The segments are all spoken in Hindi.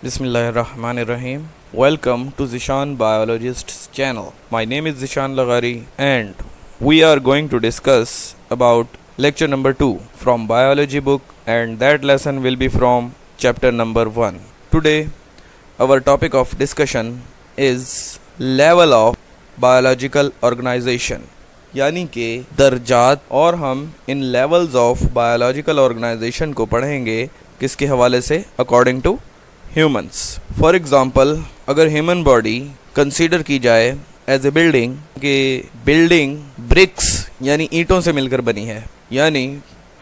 Bismillahirrahmanirrahim. Welcome to Zishan Biologist's channel. My name is Zishan Lagari and we are going to discuss about lecture number 2 from biology book, and that lesson will be from chapter number 1. Today our topic of discussion is level of biological organization, यानी कि दर्जात, और हम इन लेवल्स ऑफ बायोलॉजिकल ऑर्गेनाइजेशन को पढ़ेंगे किसके हवाले से? According to humans. For example, अगर ह्यूमन बॉडी कंसीडर की जाए एज ए बिल्डिंग, कि बिल्डिंग ब्रिक्स यानी ईंटों से मिलकर बनी है, यानी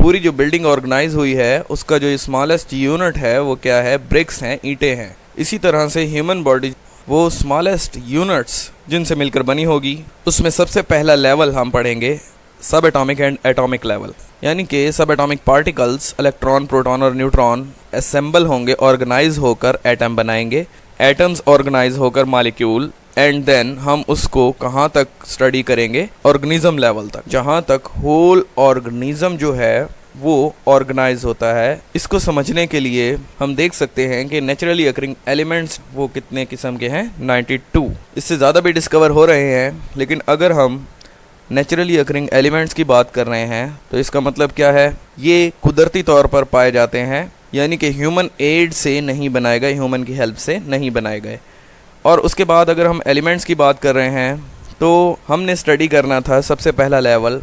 पूरी जो बिल्डिंग ऑर्गेनाइज हुई है उसका जो स्मॉलेस्ट यूनिट है वो क्या है? ब्रिक्स हैं, ईंटें हैं. इसी तरह से ह्यूमन बॉडी वो स्मॉलेस्ट यूनिट्स जिनसे मिलकर बनी होगी, उसमें सबसे पहला लेवल हम पढ़ेंगे सब एटॉमिक एंड एटॉमिक लेवल, यानी कि सब एटॉमिक पार्टिकल्स, इलेक्ट्रॉन, प्रोटॉन और न्यूट्रॉन असेंबल होंगे, ऑर्गेनाइज होकर एटम बनाएंगे, एटम्स ऑर्गेनाइज होकर मॉलिक्यूल, एंड देन हम उसको कहाँ तक स्टडी करेंगे? ऑर्गेनिज्म लेवल तक, जहाँ तक होल ऑर्गेनिज्म जो है वो ऑर्गेनाइज होता है. इसको समझने के लिए हम देख सकते हैं कि नेचुरली अकरिंग एलिमेंट्स वो कितने किस्म के हैं? 92. इससे ज़्यादा भी डिस्कवर हो रहे हैं, लेकिन अगर हम नेचुरली अकरिंग एलिमेंट्स की बात कर रहे हैं तो इसका मतलब क्या है? ये कुदरती तौर पर पाए जाते हैं, यानी कि ह्यूमन एड से नहीं बनाए गए, ह्यूमन की हेल्प से नहीं बनाए गए. और उसके बाद अगर हम एलिमेंट्स की बात कर रहे हैं तो हमने स्टडी करना था सबसे पहला लेवल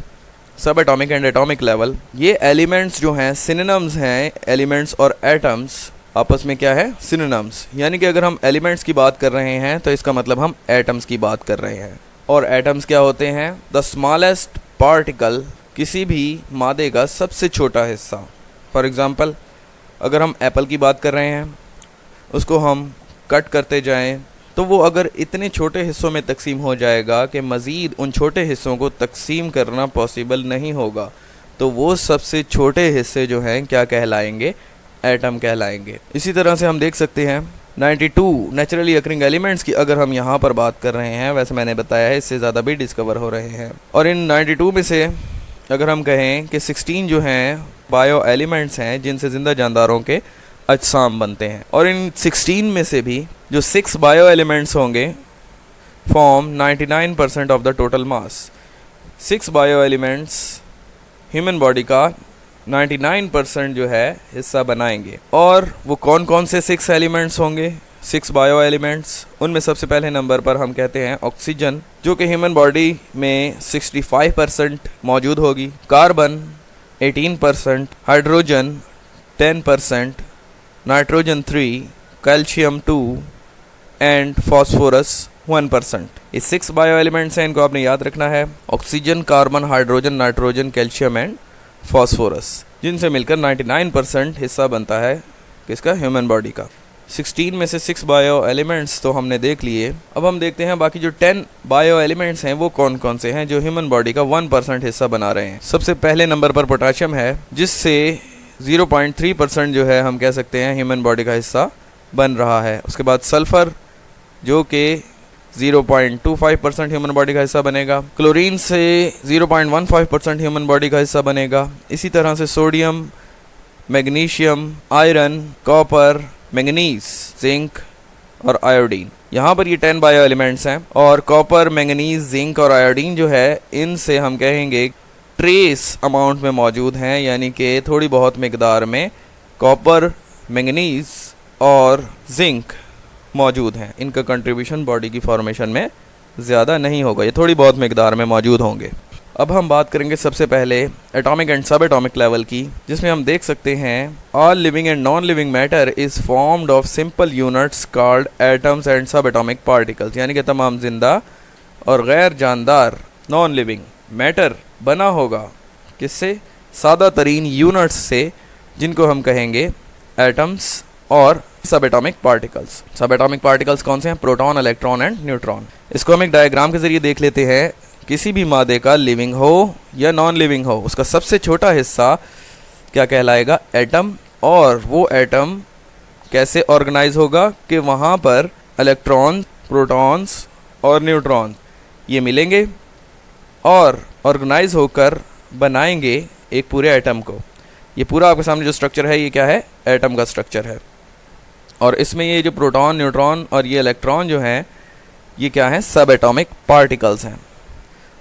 सब एटॉमिक एंड एटॉमिक लेवल. ये एलिमेंट्स जो हैं सिनोनिम्स हैं, एलिमेंट्स और एटम्स आपस में क्या है? सिनोनिम्स. यानी कि अगर हम एलिमेंट्स की बात कर रहे हैं तो इसका मतलब हम एटम्स की बात कर रहे हैं. और एटम्स क्या होते हैं? द स्मॉलेस्ट पार्टिकल, किसी भी मादे का सबसे छोटा हिस्सा. फॉर एग्ज़ाम्पल, अगर हम एप्पल की बात कर रहे हैं, उसको हम कट करते जाएं तो वो अगर इतने छोटे हिस्सों में तकसीम हो जाएगा कि मज़ीद उन छोटे हिस्सों को तकसीम करना पॉसिबल नहीं होगा, तो वो सबसे छोटे हिस्से जो हैं क्या कहलाएंगे? एटम कहलाएंगे. इसी तरह से हम देख सकते हैं 92 नेचुरली अकरिंग एलिमेंट्स की अगर हम यहाँ पर बात कर रहे हैं, वैसे मैंने बताया है इससे ज़्यादा भी डिस्कवर हो रहे हैं. और इन 92 में से अगर हम कहें कि 16 जो हैं बायो एलिमेंट्स हैं जिनसे ज़िंदा जानदारों के अजसाम बनते हैं, और इन 16 में से भी जो 6 बायो एलिमेंट्स होंगे form 99% of the total mass. 6 bio elements human body का 99% जो है हिस्सा बनाएंगे. और वो कौन कौन से 6 एलिमेंट्स होंगे? 6 बायो एलिमेंट्स. उनमें सबसे पहले नंबर पर हम कहते हैं ऑक्सीजन, जो कि ह्यूमन बॉडी में 65% मौजूद होगी. Carbon 18%, hydrogen 10%, nitrogen 3, calcium 2 and phosphorus 1%. ये 6 बायो एलिमेंट्स हैं, इनको आपने याद रखना है. Oxygen, carbon, hydrogen, nitrogen, calcium and phosphorus, जिनसे मिलकर 99% हिस्सा बनता है किसका? ह्यूमन बॉडी का. 16 में से 6 बायो एलिमेंट्स तो हमने देख लिए. अब हम देखते हैं बाकी जो 10 बायो एलिमेंट्स हैं वो कौन कौन से हैं जो ह्यूमन बॉडी का 1% हिस्सा बना रहे हैं. सबसे पहले नंबर पर पोटाशियम है, जिससे 0.3% जो है हम कह सकते हैं ह्यूमन बॉडी का हिस्सा बन रहा है. उसके बाद सल्फ़र, जो कि 0.25% ह्यूमन बॉडी का हिस्सा बनेगा. क्लोरीन से 0.15% ह्यूमन बॉडी का हिस्सा बनेगा. इसी तरह से sodium, magnesium, iron, copper, manganese, zinc और आयोडीन. यहाँ पर ये 10 बायो एलिमेंट्स हैं. और कॉपर, मैंगनीज, जिंक और आयोडीन जो है इनसे हम कहेंगे ट्रेस अमाउंट में मौजूद हैं, यानी कि थोड़ी बहुत मिकदार में कॉपर, मैंगनीज और जिंक मौजूद हैं. इनका कंट्रीब्यूशन बॉडी की फॉर्मेशन में ज़्यादा नहीं होगा, ये थोड़ी बहुत मिकदार में मौजूद होंगे. अब हम बात करेंगे सबसे पहले एटॉमिक एंड सब एटॉमिक लेवल की, जिसमें हम देख सकते हैं all living and non living matter is formed of simple units called atoms and सब एटॉमिक पार्टिकल्स. यानी कि तमाम जिंदा और गैर जानदार नॉन लिविंग मैटर बना होगा किससे? सादा तरीन यूनिट्स से, जिनको हम कहेंगे एटम्स और सब एटॉमिक पार्टिकल्स. सब एटॉमिक पार्टिकल्स कौन से हैं? Proton, electron and neutron. इसको हम एक डायग्राम के ज़रिए देख लेते हैं. किसी भी मादे का लिविंग हो या नॉन लिविंग हो, उसका सबसे छोटा हिस्सा क्या कहलाएगा? एटम. और वो एटम कैसे ऑर्गेनाइज होगा कि वहाँ पर इलेक्ट्रॉन, प्रोटॉन्स और न्यूट्रॉन ये मिलेंगे और ऑर्गेनाइज होकर बनाएंगे एक पूरे एटम को. ये पूरा आपके सामने जो स्ट्रक्चर है ये क्या है? एटम का स्ट्रक्चर है. और इसमें ये जो प्रोटॉन, न्यूट्रॉन और ये इलेक्ट्रॉन जो हैं, ये क्या हैं? सब एटॉमिक पार्टिकल्स हैं।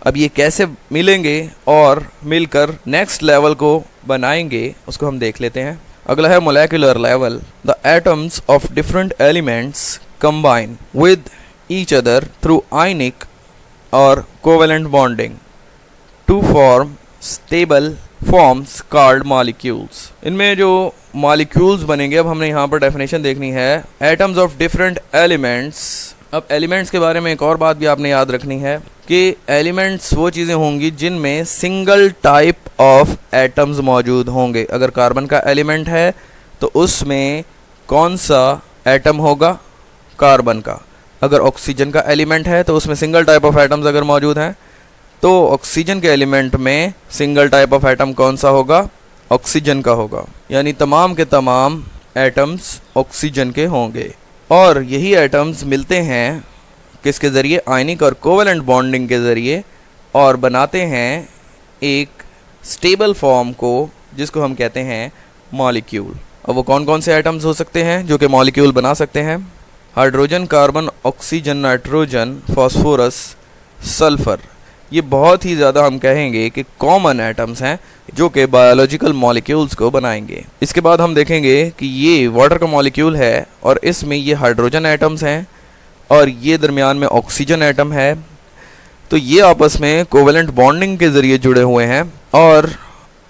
अब ये कैसे मिलेंगे और मिलकर नेक्स्ट लेवल को बनाएंगे, उसको हम देख लेते हैं। अगला है molecular level. The atoms of different elements combine with each other through ionic और covalent bonding to form stable forms called molecules. इनमें जो मॉलिक्यूल्स बनेंगे, अब हमने यहाँ पर डेफिनेशन देखनी है। Atoms of different elements. अब एलिमेंट्स के बारे में एक और बात भी आपने याद रखनी है कि एलिमेंट्स वो चीज़ें होंगी जिनमें सिंगल टाइप ऑफ एटम्स मौजूद होंगे। अगर कार्बन का एलिमेंट है तो उसमें कौन सा एटम होगा? कार्बन का। अगर ऑक्सीजन का एलिमेंट है तो उसमें सिंगल टाइप ऑफ एटम्स अगर मौजूद हैं तो ऑक्सीजन के एलिमेंट में सिंगल टाइप ऑफ एटम कौन सा होगा? ऑक्सीजन का होगा। यानी तमाम के तमाम एटम्स ऑक्सीजन के होंगे। और यही एटम्स मिलते हैं किसके ज़रिए? आयनिक और कोवेलेंट बॉन्डिंग के ज़रिए, और बनाते हैं एक स्टेबल फॉर्म को जिसको हम कहते हैं मॉलिक्यूल। अब वो कौन कौन से एटम्स हो सकते हैं जो कि मॉलिक्यूल बना सकते हैं? Hydrogen, carbon, oxygen, nitrogen, phosphorus, sulphur. ये बहुत ही ज़्यादा हम कहेंगे कि कॉमन एटम्स हैं जो कि बायोलॉजिकल मॉलिक्यूल्स को बनाएंगे। इसके बाद हम देखेंगे कि ये वाटर का मॉलिक्यूल है और इसमें ये हाइड्रोजन एटम्स हैं और ये दरमियान में ऑक्सीजन एटम है। तो ये आपस में कोवेलेंट बॉन्डिंग के ज़रिए जुड़े हुए हैं और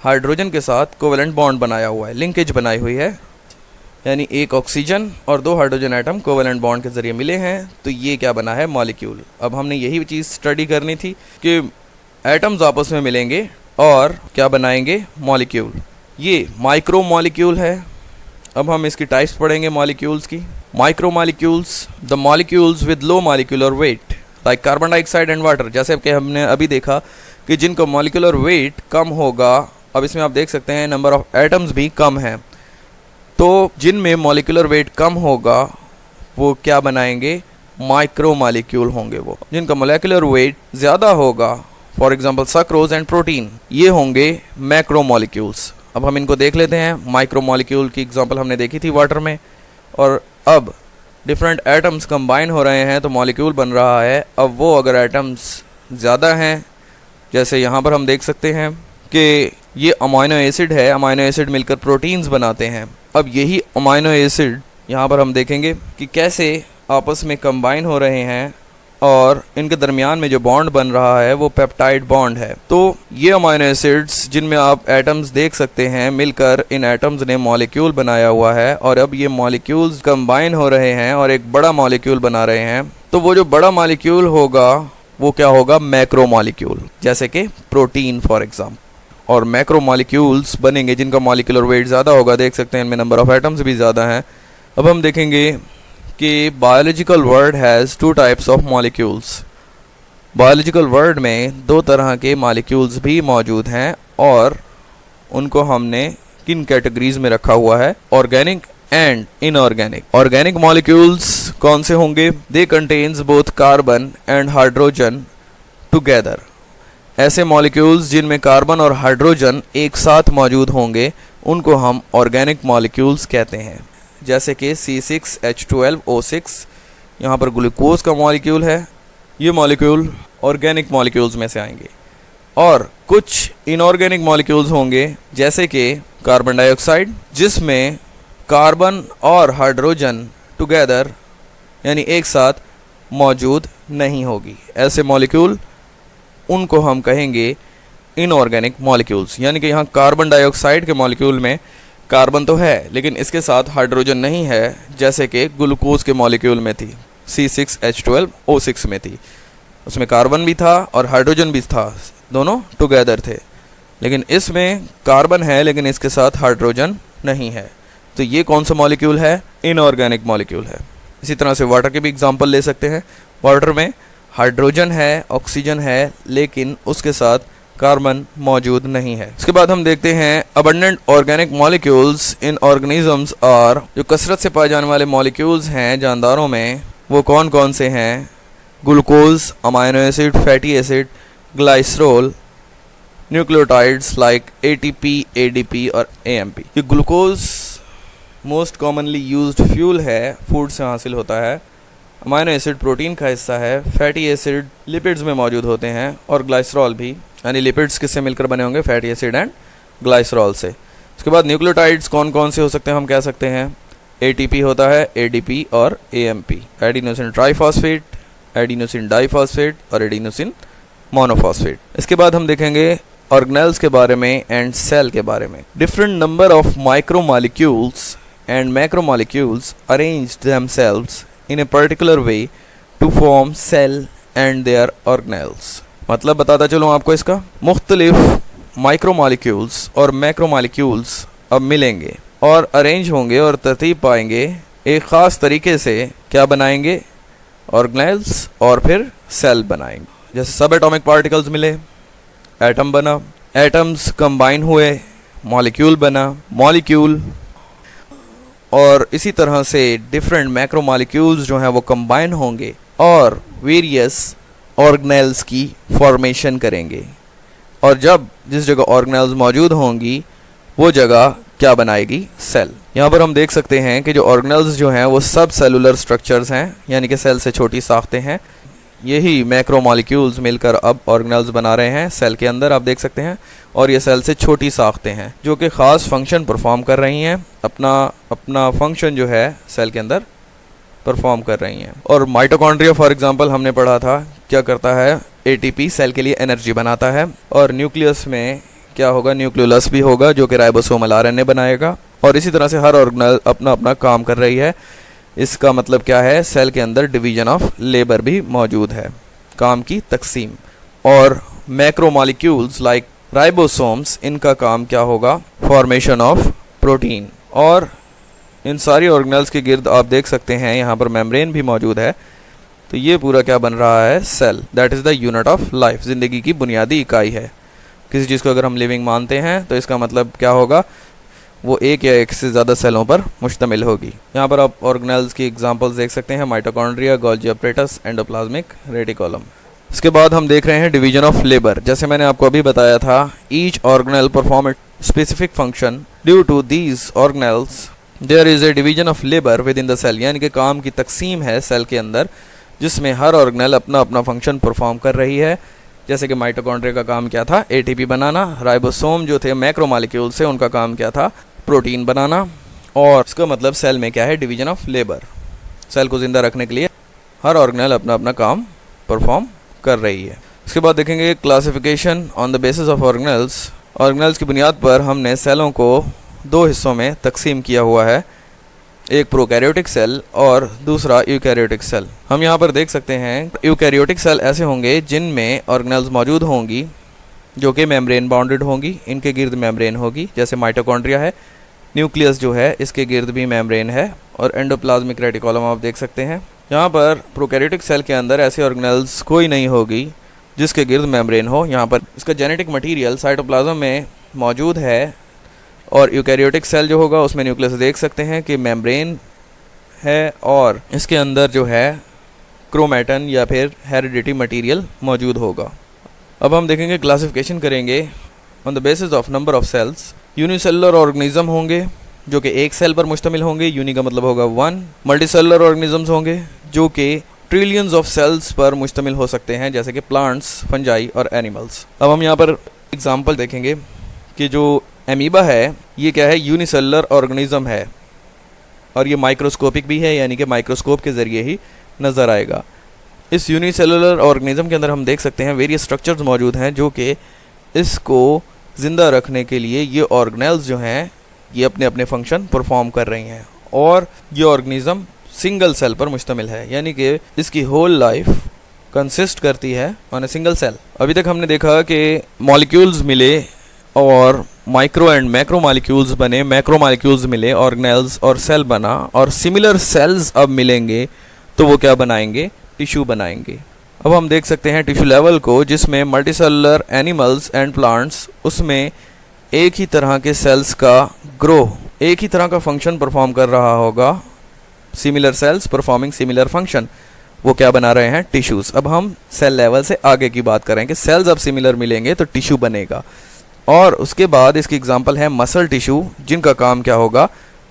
हाइड्रोजन के साथ कोवेलेंट बॉन्ड बनाया हुआ है, लिंकेज बनाई हुई है। यानी एक ऑक्सीजन और दो हाइड्रोजन एटम कोवेलेंट बॉन्ड के ज़रिए मिले हैं, तो ये क्या बना है? मॉलिक्यूल। अब हमने यही चीज़ स्टडी करनी थी कि एटम्स आपस में मिलेंगे और क्या बनाएंगे? मॉलिक्यूल। ये माइक्रो मॉलिक्यूल है। अब हम इसकी टाइप्स पढ़ेंगे मॉलिक्यूल्स की। Micro molecules, the molecules with low molecular weight like carbon dioxide and water. जैसे कि हमने अभी देखा कि जिनका मॉलिक्यूलर वेट कम होगा, अब इसमें आप देख सकते हैं नंबर ऑफ एटम्स भी कम है, तो जिनमें मॉलिक्यूलर वेट कम होगा वो क्या बनाएंगे? माइक्रो मॉलिक्यूल होंगे। वो जिनका मॉलिक्यूलर वेट ज़्यादा होगा, for example sucrose and protein, ये होंगे मैक्रो मॉलिक्यूल्स। अब हम इनको देख लेते हैं। माइक्रो मॉलिक्यूल की एग्जांपल हमने देखी थी वाटर में, और अब डिफरेंट एटम्स कंबाइन हो रहे हैं तो मॉलिक्यूल बन रहा है। अब वो अगर एटम्स ज़्यादा हैं, जैसे यहाँ पर हम देख सकते हैं कि ये अमाइनो एसिड है, अमाइनो एसिड मिलकर प्रोटीन्स बनाते हैं। अब यही अमाइनो एसिड यहाँ पर हम देखेंगे कि कैसे आपस में कंबाइन हो रहे हैं और इनके दरमियान में जो बॉन्ड बन रहा है वो पेप्टाइड बॉन्ड है। तो ये अमाइनो एसिड्स जिनमें आप एटम्स देख सकते हैं, मिलकर इन एटम्स ने मॉलिक्यूल बनाया हुआ है और अब ये मॉलिक्यूल्स कंबाइन हो रहे हैं और एक बड़ा मॉलिक्यूल बना रहे हैं। तो वो जो बड़ा मॉलिक्यूल होगा वो क्या होगा? मैक्रो मॉलिक्यूल, जैसे कि प्रोटीन फॉर एग्जाम्पल। और मैक्रो मॉलिक्यूल्स बनेंगे जिनका मॉलिक्यूलर वेट ज़्यादा होगा। देख सकते हैं इनमें नंबर ऑफ एटम्स भी ज़्यादा हैं। अब हम देखेंगे कि biological world has two types of molecules. Biological world में दो तरह के मॉलिक्यूल्स भी मौजूद हैं और उनको हमने किन कैटेगरीज में रखा हुआ है? Organic and inorganic. Organic molecules कौन से होंगे? They contains both carbon and hydrogen together. ऐसे मॉलिक्यूल्स जिनमें कार्बन और हाइड्रोजन एक साथ मौजूद होंगे उनको हम ऑर्गेनिक मॉलिक्यूल्स कहते हैं। जैसे कि C6H12O6, यहाँ पर ग्लूकोज का मॉलिक्यूल है। ये मॉलिक्यूल ऑर्गेनिक मॉलिक्यूल्स में से आएंगे। और कुछ इनऑर्गेनिक मॉलिक्यूल्स होंगे जैसे कि कार्बन डाइऑक्साइड, जिसमें कार्बन और हाइड्रोजन टुगेदर यानी एक साथ मौजूद नहीं होगी। ऐसे मॉलिक्यूल उनको हम कहेंगे इनऑर्गेनिक मॉलिक्यूल्स। यानी कि यहाँ कार्बन डाइऑक्साइड के मॉलिक्यूल में कार्बन तो है लेकिन इसके साथ हाइड्रोजन नहीं है, जैसे कि ग्लूकोज के मॉलिक्यूल में थी, C6H12O6 में थी। उसमें कार्बन भी था और हाइड्रोजन भी था, दोनों टुगेदर थे। लेकिन इसमें कार्बन है लेकिन इसके साथ हाइड्रोजन नहीं है। तो ये कौन सा मॉलिक्यूल है? इनऑर्गेनिक मॉलिक्यूल है। इसी तरह से वाटर के भी एग्जांपल ले सकते हैं। वाटर में हाइड्रोजन है, ऑक्सीजन है, लेकिन उसके साथ कार्बन मौजूद नहीं है। इसके बाद हम देखते हैं abundant organic molecules in organisms और जो कसरत से पाए जाने वाले मॉलिक्यूल्स हैं जानदारों में, वो कौन कौन से हैं? Glucose, amino acid, fatty acid, glycerol, nucleotides like ATP, ADP और AMP। ये glucose most commonly used fuel है, फूड से हासिल होता है। अमाइनो एसिड प्रोटीन का हिस्सा है। फैटी एसिड लिपिड्स में मौजूद होते हैं और ग्लाइसरॉल भी, यानी लिपिड्स किससे मिलकर बने होंगे, फैटी एसिड एंड ग्लाइसरॉल से। उसके बाद न्यूक्लियोटाइड्स कौन कौन से हो सकते हैं, हम कह सकते हैं ATP होता है, ADP और AMP, adenosine triphosphate, adenosine diphosphate और एडिनोसिन मोनोफॉस्फेट। इसके बाद हम देखेंगे ऑर्गेनेल्स के बारे में एंड सेल के बारे में। Different number of micromolecules and macromolecules arranged themselves in a particular way to form cell and their organelles। मतलब बताता चलूँ आपको इसका, मुख्तलिफ माइक्रोमॉलिक्यूल्स और मैक्रोमॉलिक्यूल्स अब मिलेंगे और अरेंज होंगे और तरतीब पाएंगे एक ख़ास तरीके से, क्या बनाएंगे, ऑर्गेनेल्स और फिर सेल बनाएंगे। जैसे सब एटॉमिक पार्टिकल्स मिले, एटम बना, एटम्स कंबाइन हुए, मॉलिक्यूल बना, मॉलिक्यूल, और इसी तरह से डिफरेंट मैक्रोमॉलिक्यूल्स जो हैं वो कंबाइन होंगे और वेरियस ऑर्गेनेल्स की फॉर्मेशन करेंगे। और जब जिस जगह ऑर्गेनेल्स मौजूद होंगी वो जगह क्या बनाएगी, सेल। यहाँ पर हम देख सकते हैं कि जो ऑर्गेनेल्स जो हैं वो सब सेलुलर स्ट्रक्चर्स हैं, यानी कि सेल से छोटी साख्तें हैं। यही मैक्रोमॉलिक्यूल्स मिलकर अब ऑर्गेनेल्स बना रहे हैं सेल के अंदर, आप देख सकते हैं। और ये सेल से छोटी साख्तें हैं जो कि ख़ास फंक्शन परफॉर्म कर रही हैं, अपना फंक्शन जो है सेल के अंदर परफॉर्म कर रही हैं। और माइटोकॉन्ड्रिया फॉर एग्जांपल हमने पढ़ा था, क्या करता है, ATP सेल के लिए एनर्जी बनाता है। और न्यूक्लियस में क्या होगा, न्यूक्लियोलस भी होगा जो कि राइबोसोमल RNA बनाएगा। और इसी तरह से हर ऑर्गेनेल अपना अपना काम कर रही है। इसका मतलब क्या है, सेल के अंदर डिवीजन ऑफ लेबर भी मौजूद है, काम की तकसीम। और मैक्रोमॉलिक्यूल्स लाइक राइबोसोम्स, इनका काम क्या होगा, फॉर्मेशन ऑफ प्रोटीन। और इन सारी ऑर्गेनेल्स के गिर्द आप देख सकते हैं यहाँ पर मेम्ब्रेन भी मौजूद है। तो ये पूरा क्या बन रहा है, cell, that is the unit of life, ज़िंदगी की बुनियादी इकाई है। किसी चीज़ को अगर हम लिविंग मानते हैं तो इसका मतलब क्या होगा, वो एक या एक से ज़्यादा सेलों पर मुश्तमिल होगी। यहाँ पर आप ऑर्गेनेल्स की एग्जांपल्स देख सकते हैं, mitochondria, Golgi apparatus, endoplasmic reticulum. इसके बाद हम देख रहे हैं डिवीजन ऑफ लेबर। जैसे मैंने आपको अभी बताया था, each organelle perform a specific function, due to these organelles there is a division of labour within the cell, यानी कि काम की तकसीम है सेल के अंदर, जिसमें हर ऑर्गेनेल अपना अपना फंक्शन परफॉर्म कर रही है। जैसे कि माइटोकॉन्ड्रिया का काम क्या था, ATP बनाना। राइबोसोम जो थे मैक्रोमॉलिक्यूल से, उनका काम क्या था, प्रोटीन बनाना। और इसका मतलब सेल में क्या है, डिवीजन ऑफ लेबर। सेल को ज़िंदा रखने के लिए हर ऑर्गेनेल अपना अपना काम परफॉर्म कर रही है। इसके बाद देखेंगे classification on the basis of organelles. Organelles की बुनियाद पर हमने सेलों को दो हिस्सों में तकसीम किया हुआ है, एक प्रोकैरियोटिक सेल और दूसरा यूकैरियोटिक सेल। हम यहाँ पर देख सकते हैं यूकैरियोटिक सेल ऐसे होंगे जिनमें ऑर्गेनेल्स मौजूद होंगी जो कि मेम्ब्रेन बाउंडेड होंगी, इनके गिर्द मेम्ब्रेन होगी। जैसे माइटोकॉन्ड्रिया है, न्यूक्लियस जो है इसके गिर्द भी मेम्ब्रेन है। और एंडोप्लाज्मिक रेटिकुलम आप देख सकते हैं। यहाँ पर प्रोकैरियोटिक सेल के अंदर ऐसे ऑर्गेनेल्स कोई नहीं होगी जिसके गिर्द मेम्ब्रेन हो। यहाँ पर इसका जेनेटिक मटीरियल साइटोप्लाज्म में मौजूद है। और यूकैरियोटिक सेल जो होगा उसमें न्यूक्लियस देख सकते हैं कि मेम्ब्रेन है और इसके अंदर जो है क्रोमैटन या फिर हेरिडिटी मटीरियल मौजूद होगा। अब हम देखेंगे, क्लासिफिकेशन करेंगे on the basis of number of cells. Unicellular organism होंगे जो कि एक सेल पर मुश्तमिल होंगे, यूनि का मतलब होगा वन। मल्टीसेलुलर ऑर्गेनिजम्स होंगे जो कि ट्रिलियंस ऑफ सेल्स पर मुश्तमिल हो सकते हैं, जैसे कि प्लांट्स, फंजाई और एनिमल्स। अब हम यहाँ पर एग्जांपल देखेंगे कि जो एमीबा है ये क्या है, यूनिसेलुलर ऑर्गेनिज्म है और ये माइक्रोस्कोपिक भी है, यानी कि माइक्रोस्कोप के ज़रिए ही नज़र आएगा। इस यूनिसेलुलर ऑर्गेनिज्म के अंदर हम देख सकते हैं वेरियस स्ट्रक्चर्स मौजूद हैं जो कि इसको ज़िंदा रखने के लिए ये ऑर्गेनेल्स जो हैं ये अपने अपने फंक्शन परफॉर्म कर रही हैं। और ये ऑर्गेनिज्म सिंगल सेल पर मुश्तमिल है, यानी कि इसकी होल लाइफ कंसिस्ट करती है ऑन ए सिंगल सेल। अभी तक हमने देखा कि मॉलिक्यूल्स मिले और माइक्रो एंड मैक्रो मॉलिक्यूल्स बने, मैक्रो मॉलिक्यूल्स मिले, ऑर्गेनेल्स और सेल बना। और सिमिलर सेल्स अब मिलेंगे तो वो क्या बनाएंगे, टिश्यू बनाएंगे। अब हम देख सकते हैं टिश्यू लेवल को, जिसमें मल्टीसेलुलर एनिमल्स एंड प्लांट्स, उसमें एक ही तरह के सेल्स का ग्रो, एक ही तरह का फंक्शन परफॉर्म कर रहा होगा। Similar sales performing similar function, वो क्या बना रहे हैं, टिश्यूज़। अब हम सेल लेवल से आगे की बात करें कि सेल्स अब सिमिलर मिलेंगे तो टिश्यू बनेगा। और उसके बाद इसकी एग्जांपल है मसल टिश्यू, जिनका काम क्या होगा,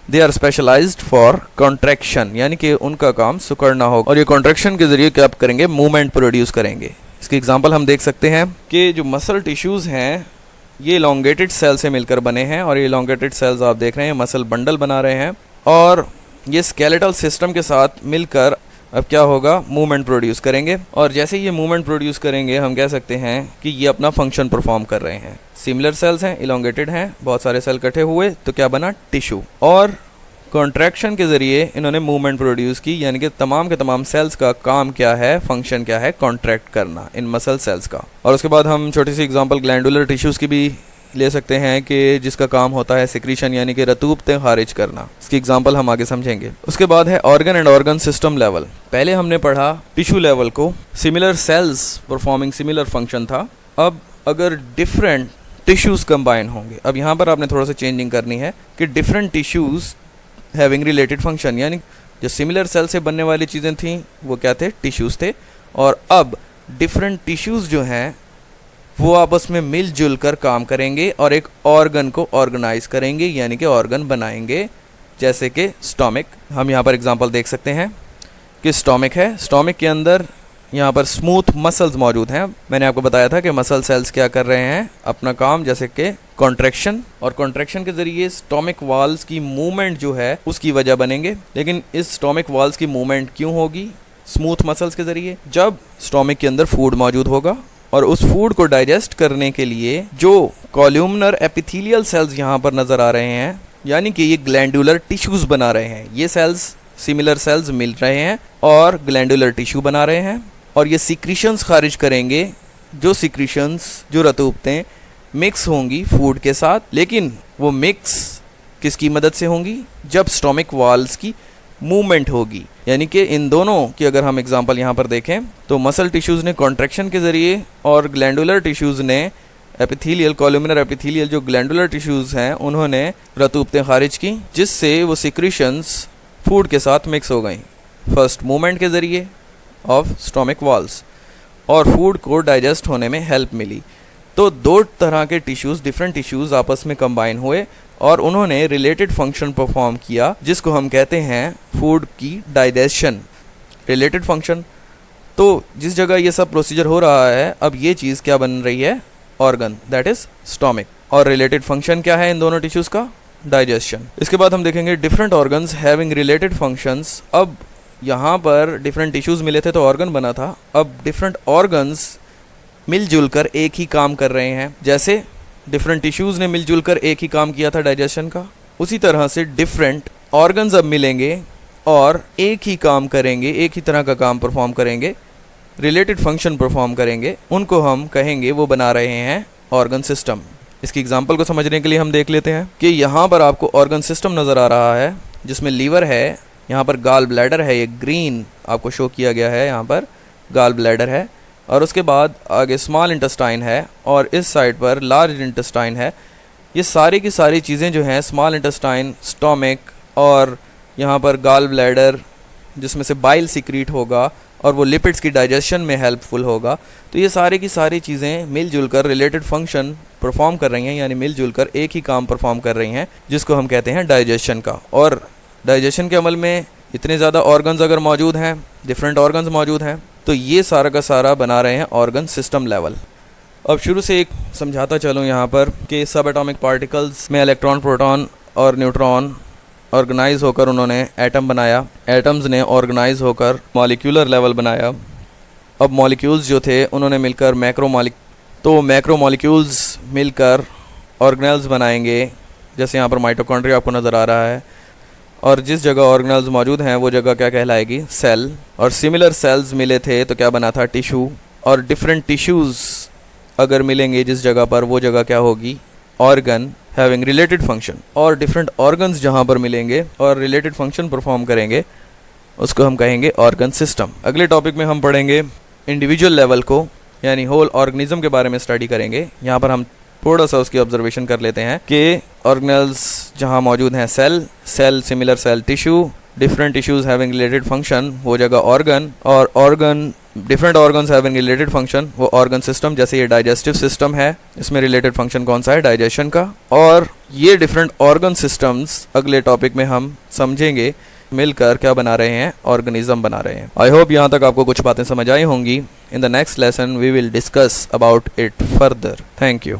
they are specialised for contraction, यानी कि उनका काम सिकुड़ना होगा, और ये कॉन्ट्रैक्शन के जरिए क्या करेंगे, मूवमेंट प्रोड्यूस करेंगे। इसकी एग्जांपल हम देख सकते हैं कि जो मसल टिश्यूज़ हैं ये इलोंगेटेड सेल से मिलकर बने हैं, और ये इलोंगेटेड सेल्स आप देख रहे हैं मसल बंडल बना रहे हैं, और ये स्केलेटल सिस्टम के साथ मिलकर अब क्या होगा, मूवमेंट प्रोड्यूस करेंगे। और जैसे ये मूवमेंट प्रोड्यूस करेंगे हम कह सकते हैं कि ये अपना फंक्शन परफॉर्म कर रहे हैं। सिमिलर सेल्स हैं, इलोंगेटेड हैं, बहुत सारे सेल इकट्ठे हुए तो क्या बना, टिश्यू। और कॉन्ट्रैक्शन के ज़रिए इन्होंने मूवमेंट प्रोड्यूस की, यानी कि तमाम के तमाम सेल्स का काम क्या है, फंक्शन क्या है, कॉन्ट्रैक्ट करना इन मसल सेल्स का। और उसके बाद हम छोटी सी एग्जांपल ग्लैंडुलर टिश्यूज़ की भी ले सकते हैं कि जिसका काम होता है सिक्रीशन, यानी कि रतूबतें खारिज करना। इसकी एग्जांपल हम आगे समझेंगे। उसके बाद है organ and organ system level. पहले हमने पढ़ा टिश्यू लेवल को, similar sales performing similar function था। अब अगर डिफरेंट टिश्यूज़ कंबाइन होंगे, अब यहाँ पर आपने थोड़ा सा चेंजिंग करनी है कि different tissues having related function, यानी जो सिमिलर सेल से बनने वाली चीज़ें थीं वो क्या थे, टिश्यूज़ थे, और अब डिफरेंट टिश्यूज़ जो हैं वो आपस में मिलजुल कर काम करेंगे और एक ऑर्गन को ऑर्गेनाइज करेंगे, यानी कि ऑर्गन बनाएंगे। जैसे कि स्टोमिक, हम यहाँ पर एग्जांपल देख सकते हैं कि स्टोमिक है, स्टोमिक के अंदर यहाँ पर स्मूथ मसल्स मौजूद हैं। मैंने आपको बताया था कि मसल सेल्स क्या कर रहे हैं, अपना काम, जैसे कि कॉन्ट्रैक्शन, और कॉन्ट्रैक्शन के ज़रिए स्टोमिक वाल्स की मूवमेंट जो है उसकी वजह बनेंगे। लेकिन इस स्टोमिक वाल्स की मूवमेंट क्यों होगी, स्मूथ मसल्स के ज़रिए, जब स्टोमिक के अंदर फूड मौजूद होगा, और उस फूड को डाइजेस्ट करने के लिए जो कॉल्यूमनर एपिथेलियल सेल्स यहाँ पर नज़र आ रहे हैं, यानी कि ये ग्लैंडुलर टिश्यूज़ बना रहे हैं। ये सेल्स सिमिलर सेल्स मिल रहे हैं और ग्लैंडुलर टिश्यू बना रहे हैं, और ये सिक्रीशंस खारिज करेंगे, जो सिक्रीशंस, जो रतूबतें मिक्स होंगी फूड के साथ। लेकिन वो मिक्स किसकी मदद से होंगी, जब स्टोमिक वाल्स की मूवमेंट होगी। यानी कि इन दोनों की अगर हम एग्जांपल यहाँ पर देखें तो मसल टिश्यूज़ ने कॉन्ट्रैक्शन के ज़रिए और ग्लैंडुलर टिश्यूज़ ने एपिथेलियल, कॉलुमिनर एपिथेलियल जो ग्लैंडुलर टिश्यूज़ हैं उन्होंने रतूबतें खारिज की, जिससे वो सिक्रीशंस फूड के साथ मिक्स हो गई, फर्स्ट मूवमेंट के ज़रिए ऑफ स्टोमिक वाल्स, और फूड को डाइजेस्ट होने में हेल्प मिली। तो दो तरह के टिश्यूज़, डिफरेंट टिश्यूज़ आपस में कंबाइन हुए और उन्होंने रिलेटेड फंक्शन परफॉर्म किया, जिसको हम कहते हैं फूड की डाइजेशन, रिलेटेड फंक्शन। तो जिस जगह ये सब प्रोसीजर हो रहा है, अब ये चीज़ क्या बन रही है, ऑर्गन, दैट इज़ स्टोमिक, और रिलेटेड फंक्शन क्या है इन दोनों टिश्यूज़ का, डाइजेशन। इसके बाद हम देखेंगे different organs having related functions. अब यहाँ पर डिफरेंट टिश्यूज़ मिले थे तो ऑर्गन बना था, अब डिफरेंट ऑर्गन्स मिलजुल कर एक ही काम कर रहे हैं। जैसे डिफरेंट टिश्यूज़ ने मिलजुल कर एक ही काम किया था डाइजेशन का, उसी तरह से डिफरेंट ऑर्गन्स अब मिलेंगे और एक ही काम करेंगे, एक ही तरह का काम परफॉर्म करेंगे, रिलेटेड फंक्शन परफॉर्म करेंगे। उनको हम कहेंगे वो बना रहे हैं ऑर्गन सिस्टम। इसकी एग्जांपल को समझने के लिए हम देख लेते हैं कि यहाँ पर आपको ऑर्गन सिस्टम नज़र आ रहा है, जिसमें लीवर है, यहाँ पर गाल ब्लैडर है, ये ग्रीन आपको शो किया गया है, यहाँ पर गाल ब्लैडर है, और उसके बाद आगे स्मॉल इंटेस्टाइन है, और इस साइड पर लार्ज इंटेस्टाइन है। ये सारी की सारी चीज़ें जो हैं, स्मॉल इंटेस्टाइन, स्टोमिक, और यहाँ पर गाल ब्लैडर जिसमें से बाइल सिक्रीट होगा और वो लिपिड्स की डाइजेशन में हेल्पफुल होगा। तो ये सारी की सारी चीज़ें मिलजुल कर रिलेटेड फंक्शन परफॉर्म कर रही हैं, यानी मिलजुल कर एक ही काम परफॉर्म कर रही हैं, जिसको हम कहते हैं डाइजेशन का। और डाइजेशन के अमल में इतने ज़्यादा ऑर्गन्स अगर मौजूद हैं, डिफरेंट ऑर्गन्स मौजूद हैं, तो ये सारा का सारा बना रहे हैं ऑर्गन सिस्टम लेवल। अब शुरू से एक समझाता चलूँ यहाँ पर कि सब एटॉमिक पार्टिकल्स में इलेक्ट्रॉन, प्रोटॉन और न्यूट्रॉन ऑर्गेनाइज होकर उन्होंने एटम बनाया, एटम्स ने ऑर्गेनाइज होकर मॉलिक्यूलर लेवल बनाया। अब मॉलिक्यूल्स जो थे उन्होंने मिलकर मैक्रो मॉलिक्यूल्स मिलकर ऑर्गेनेल्स बनाएंगे। जैसे यहाँ पर माइटोकॉन्ड्रिया आपको नज़र आ रहा है, और जिस जगह ऑर्गेनेल्स मौजूद हैं वो जगह क्या कहलाएगी, सेल। और सिमिलर सेल्स मिले थे तो क्या बना था, टिश्यू। और डिफरेंट टिश्यूज़ अगर मिलेंगे जिस जगह पर, वो जगह क्या होगी, ऑर्गन हैविंग रिलेटेड फंक्शन। और डिफरेंट ऑर्गन्स जहाँ पर मिलेंगे और रिलेटेड फंक्शन परफॉर्म करेंगे, उसको हम कहेंगे ऑर्गन सिस्टम। अगले टॉपिक में हम पढ़ेंगे इंडिविजुअल लेवल को, यानी होल ऑर्गेनिज्म के बारे में स्टडी करेंगे। यहाँ पर हम थोड़ा सा उसकी ऑब्जर्वेशन कर लेते हैं कि ऑर्गेनेल्स जहाँ मौजूद हैं, cell, similar cell, tissue, different tissues having related function, वो जगह ऑर्गन, और organ different organs have an related function, वो ऑर्गन सिस्टम, जैसे ये डाइजेस्टिव सिस्टम है, इसमें रिलेटेड फंक्शन कौन सा है, डाइजेशन का। और ये डिफरेंट ऑर्गन सिस्टम्स अगले टॉपिक में हम समझेंगे, मिलकर क्या बना रहे हैं, ऑर्गेनिज्म बना रहे हैं। आई होप यहाँ तक आपको कुछ बातें समझ आई होंगी। In the next lesson we will discuss about it further. Thank you.